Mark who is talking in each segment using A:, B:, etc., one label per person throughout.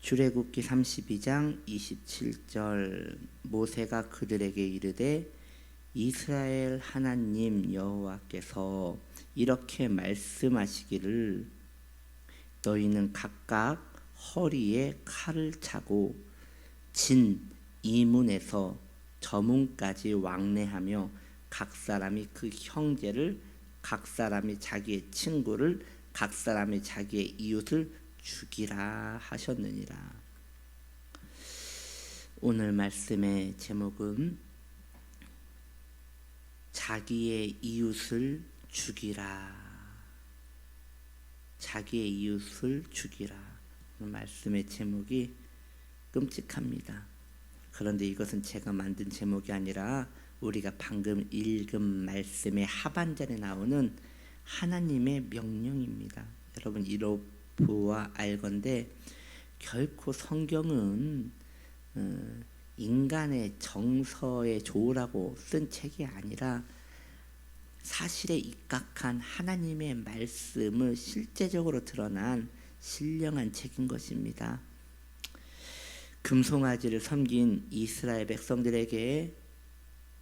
A: 출애굽기 32장 27절 모세가 그들에게 이르되 이스라엘 하나님 여호와께서 이렇게 말씀하시기를 너희는 각각 허리에 칼을 차고 진 이문에서 저문까지 왕래하며 각 사람이 그 형제를 각 사람이 자기의 친구를 각 사람이 자기의 이웃을 죽이라 하셨느니라. 오늘 말씀의 제목은 자기의 이웃을 죽이라. 자기의 이웃을 죽이라. 오늘 말씀의 제목이 끔찍합니다. 그런데 이것은 제가 만든 제목이 아니라 우리가 방금 읽은 말씀의 하반절에 나오는 하나님의 명령입니다. 여러분 이로부와 알건대 결코 성경은 인간의 정서에 좋으라고 쓴 책이 아니라 사실에 입각한 하나님의 말씀을 실제적으로 드러난 신령한 책인 것입니다. 금송아지를 섬긴 이스라엘 백성들에게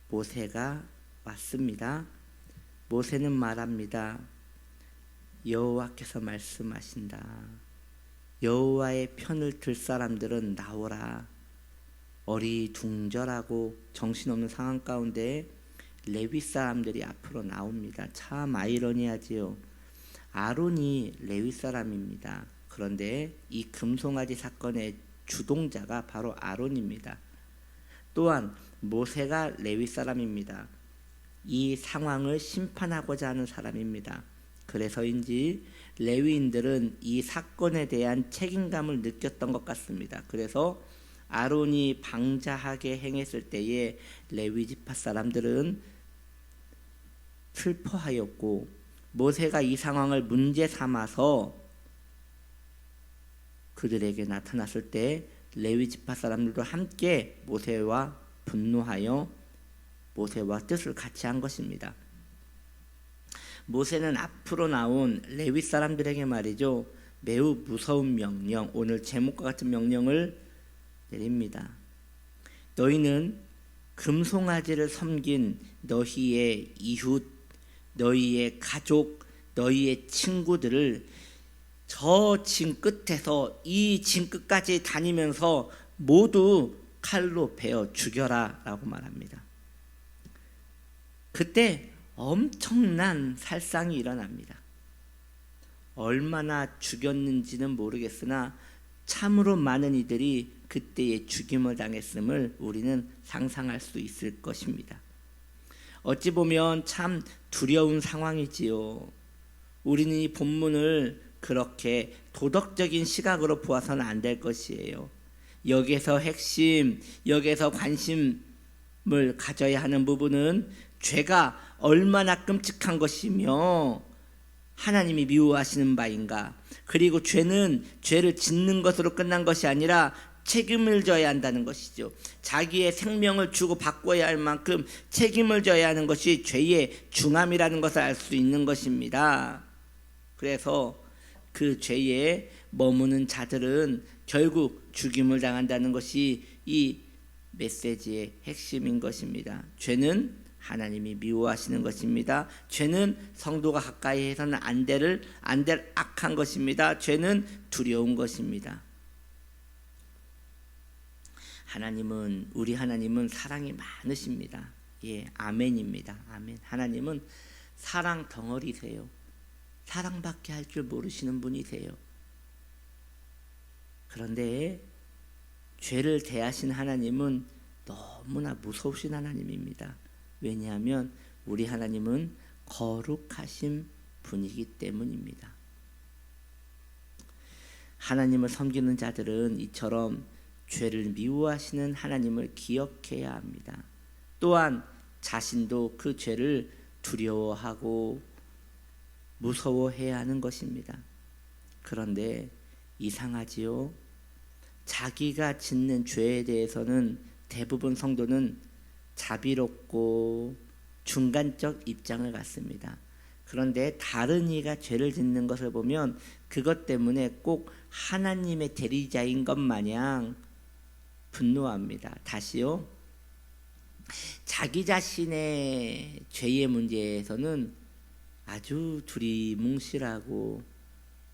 A: 모세가 왔습니다. 모세는 말합니다. 여호와께서 말씀하신다. 여호와의 편을 들 사람들은 나오라. 어리둥절하고 정신없는 상황 가운데 레위 사람들이 앞으로 나옵니다. 참 아이러니하지요. 아론이 레위 사람입니다. 그런데 이 금송아지 사건의 주동자가 바로 아론입니다. 또한 모세가 레위 사람입니다. 이 상황을 심판하고자 하는 사람입니다. 그래서인지 레위인들은 이 사건에 대한 책임감을 느꼈던 것 같습니다. 그래서 아론이 방자하게 행했을 때에 레위 지파 사람들은 슬퍼하였고 모세가 이 상황을 문제 삼아서 그들에게 나타났을 때 레위 지파 사람들도 함께 모세와 분노하여 모세와 뜻을 같이 한 것입니다. 모세는 앞으로 나온 레위 사람들에게 말이죠, 매우 무서운 명령, 오늘 제목과 같은 명령을 내립니다. 너희는 금송아지를 섬긴 너희의 이웃, 너희의 가족, 너희의 친구들을 저 진 끝에서 이 진 끝까지 다니면서 모두 칼로 베어 죽여라 라고 말합니다. 그때 엄청난 살상이 일어납니다. 얼마나 죽였는지는 모르겠으나 참으로 많은 이들이 그때의 죽임을 당했음을 우리는 상상할 수 있을 것입니다. 어찌 보면 참 두려운 상황이지요. 우리는 이 본문을 그렇게 도덕적인 시각으로 보아서는 안 될 것이에요. 여기에서 핵심, 여기에서 관심을 가져야 하는 부분은 죄가 얼마나 끔찍한 것이며 하나님이 미워하시는 바인가. 그리고 죄는 죄를 짓는 것으로 끝난 것이 아니라 책임을 져야 한다는 것이죠. 자기의 생명을 주고 바꿔야 할 만큼 책임을 져야 하는 것이 죄의 중함이라는 것을 알 수 있는 것입니다. 그래서 그 죄에 머무는 자들은 결국 죽임을 당한다는 것이 이 메시지의 핵심인 것입니다. 죄는 하나님이 미워하시는 것입니다. 죄는 성도가 가까이 해서는 안 될 악한 것입니다. 죄는 두려운 것입니다. 우리 하나님은 사랑이 많으십니다. 예, 아멘입니다. 아멘. 하나님은 사랑 덩어리세요. 사랑밖에 할 줄 모르시는 분이세요. 그런데 죄를 대하신 하나님은 너무나 무서우신 하나님입니다. 왜냐하면 우리 하나님은 거룩하신 분이기 때문입니다. 하나님을 섬기는 자들은 이처럼 죄를 미워하시는 하나님을 기억해야 합니다. 또한 자신도 그 죄를 두려워하고 무서워해야 하는 것입니다. 그런데 이상하지요? 자기가 짓는 죄에 대해서는 대부분 성도는 자비롭고 중간적 입장을 갖습니다. 그런데 다른 이가 죄를 짓는 것을 보면 그것 때문에 꼭 하나님의 대리자인 것 마냥 분노합니다. 다시요. 자기 자신의 죄의 문제에서는 아주 두리뭉실하고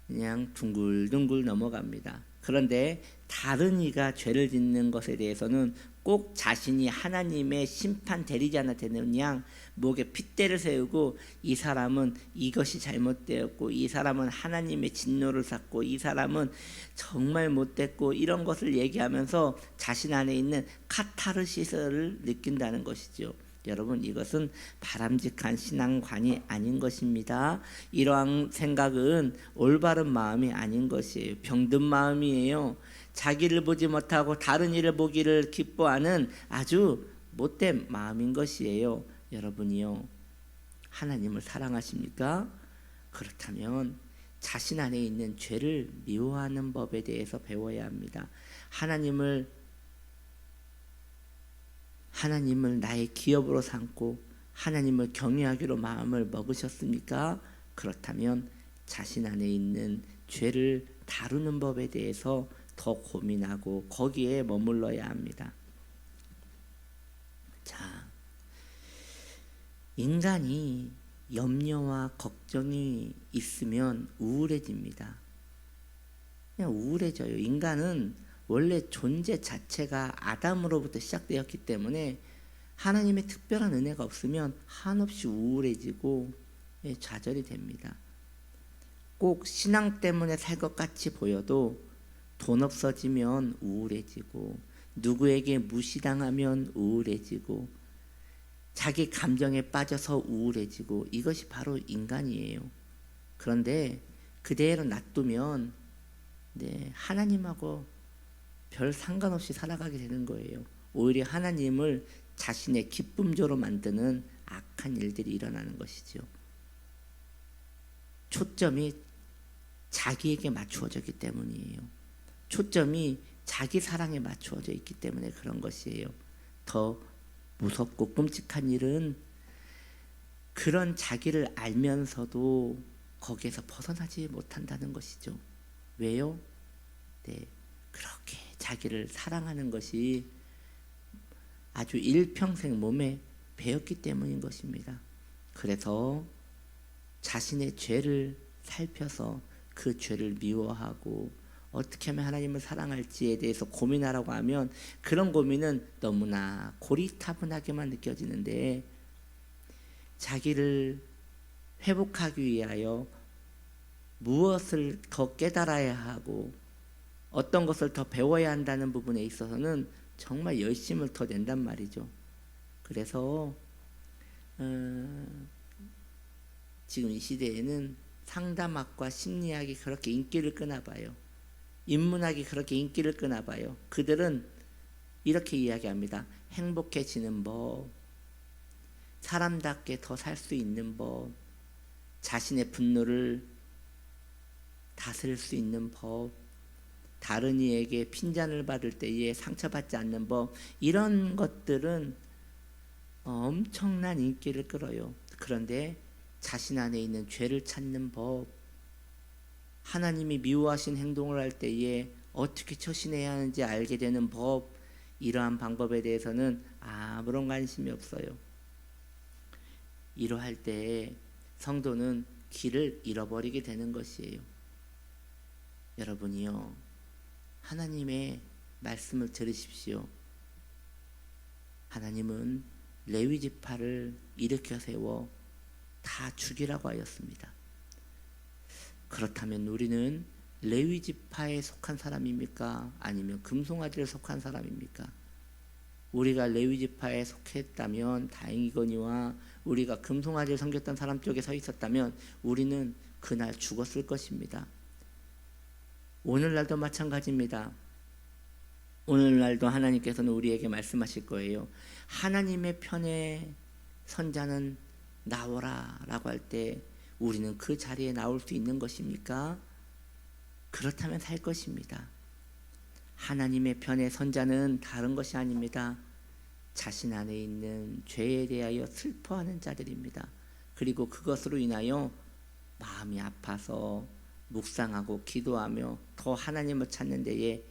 A: 그냥 둥글둥글 넘어갑니다. 그런데 다른 이가 죄를 짓는 것에 대해서는 꼭 자신이 하나님의 심판 대리자나 되는 양 목에 핏대를 세우고 이 사람은 이것이 잘못되었고 이 사람은 하나님의 진노를 샀고 이 사람은 정말 못됐고 이런 것을 얘기하면서 자신 안에 있는 카타르시스를 느낀다는 것이죠. 여러분, 이것은 바람직한 신앙관이 아닌 것입니다. 이러한 생각은 올바른 마음이 아닌 것이에요. 병든 마음이에요. 자기를 보지 못하고 다른 이를 보기를 기뻐하는 아주 못된 마음인 것이에요. 여러분이요, 하나님을 사랑하십니까? 그렇다면 자신 안에 있는 죄를 미워하는 법에 대해서 배워야 합니다. 하나님을 나의 기업으로 삼고 하나님을 경외하기로 마음을 먹으셨습니까? 그렇다면 자신 안에 있는 죄를 다루는 법에 대해서 더 고민하고 거기에 머물러야 합니다. 자, 인간이 염려와 걱정이 있으면 우울해집니다. 그냥 우울해져요. 인간은 원래 존재 자체가 아담으로부터 시작되었기 때문에 하나님의 특별한 은혜가 없으면 한없이 우울해지고 좌절이 됩니다. 꼭 신앙 때문에 살 것 같이 보여도 돈 없어지면 우울해지고 누구에게 무시당하면 우울해지고 자기 감정에 빠져서 우울해지고 이것이 바로 인간이에요. 그런데 그대로 놔두면 하나님하고 별 상관없이 살아가게 되는 거예요. 오히려 하나님을 자신의 기쁨조로 만드는 악한 일들이 일어나는 것이죠. 초점이 자기에게 맞추어졌기 때문이에요. 초점이 자기 사랑에 맞추어져 있기 때문에 그런 것이에요. 더 무섭고 끔찍한 일은 그런 자기를 알면서도 거기에서 벗어나지 못한다는 것이죠. 왜요? 그렇게 자기를 사랑하는 것이 아주 일평생 몸에 배었기 때문인 것입니다. 그래서 자신의 죄를 살펴서 그 죄를 미워하고 어떻게 하면 하나님을 사랑할지에 대해서 고민하라고 하면 그런 고민은 너무나 고리타분하게만 느껴지는데 자기를 회복하기 위하여 무엇을 더 깨달아야 하고 어떤 것을 더 배워야 한다는 부분에 있어서는 정말 열심을 더 낸단 말이죠. 그래서 지금 이 시대에는 상담학과 심리학이 그렇게 인기를 끄나 봐요. 인문학이 그렇게 인기를 끄나 봐요. 그들은 이렇게 이야기합니다. 행복해지는 법, 사람답게 더 살 수 있는 법, 자신의 분노를 다스릴 수 있는 법, 다른 이에게 핀잔을 받을 때에 상처받지 않는 법, 이런 것들은 엄청난 인기를 끌어요. 그런데 자신 안에 있는 죄를 찾는 법, 하나님이 미워하신 행동을 할 때에 어떻게 처신해야 하는지 알게 되는 법, 이러한 방법에 대해서는 아무런 관심이 없어요. 이러할 때 성도는 길을 잃어버리게 되는 것이에요. 여러분이요, 하나님의 말씀을 들으십시오. 하나님은 레위 지파를 일으켜 세워 다 죽이라고 하였습니다. 그렇다면 우리는 레위 지파에 속한 사람입니까? 아니면 금송아지에 속한 사람입니까? 우리가 레위 지파에 속했다면 다행이거니와 우리가 금송아지를 섬겼던 사람 쪽에 서 있었다면 우리는 그날 죽었을 것입니다. 오늘날도 마찬가지입니다. 오늘날도 하나님께서는 우리에게 말씀하실 거예요. 하나님의 편에 선 자는 나오라 라고 할 때 우리는 그 자리에 나올 수 있는 것입니까? 그렇다면 살 것입니다. 하나님의 편에 선 자는 다른 것이 아닙니다. 자신 안에 있는 죄에 대하여 슬퍼하는 자들입니다. 그리고 그것으로 인하여 마음이 아파서 묵상하고 기도하며 더 하나님을 찾는 데에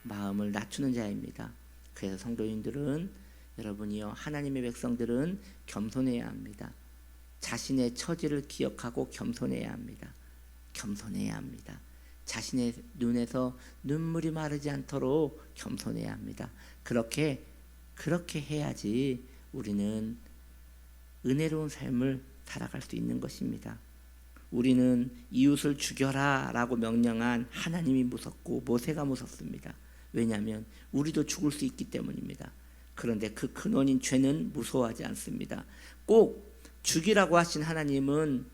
A: 마음을 낮추는 자입니다. 그래서 성도님들은, 여러분이요, 하나님의 백성들은 겸손해야 합니다. 자신의 처지를 기억하고 겸손해야 합니다. 겸손해야 합니다. 자신의 눈에서 눈물이 마르지 않도록 겸손해야 합니다. 그렇게 해야지 우리는 은혜로운 삶을 살아갈 수 있는 것입니다. 우리는 이웃을 죽여라 라고 명령한 하나님이 무섭고 모세가 무섭습니다. 왜냐하면 우리도 죽을 수 있기 때문입니다. 그런데 그 근원인 죄는 무서워하지 않습니다. 꼭 죽이라고 하신 하나님은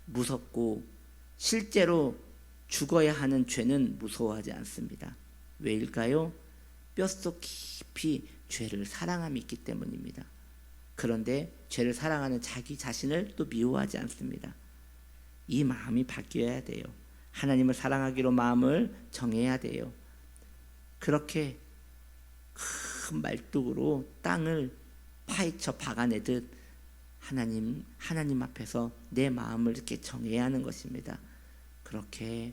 A: 무섭고 실제로 죽어야 하는 죄는 무서워하지 않습니다. 왜일까요? 뼛속 깊이 죄를 사랑함이 있기 때문입니다. 그런데 죄를 사랑하는 자기 자신을 또 미워하지 않습니다. 이 마음이 바뀌어야 돼요. 하나님을 사랑하기로 마음을 정해야 돼요. 그렇게 큰 말뚝으로 땅을 파헤쳐 박아내듯 하나님 앞에서 내 마음을 이렇게 정해야 하는 것입니다. 그렇게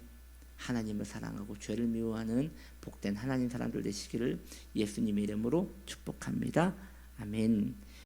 A: 하나님을 사랑하고 죄를 미워하는 복된 하나님 사람들 되시기를 예수님의 이름으로 축복합니다. 아멘.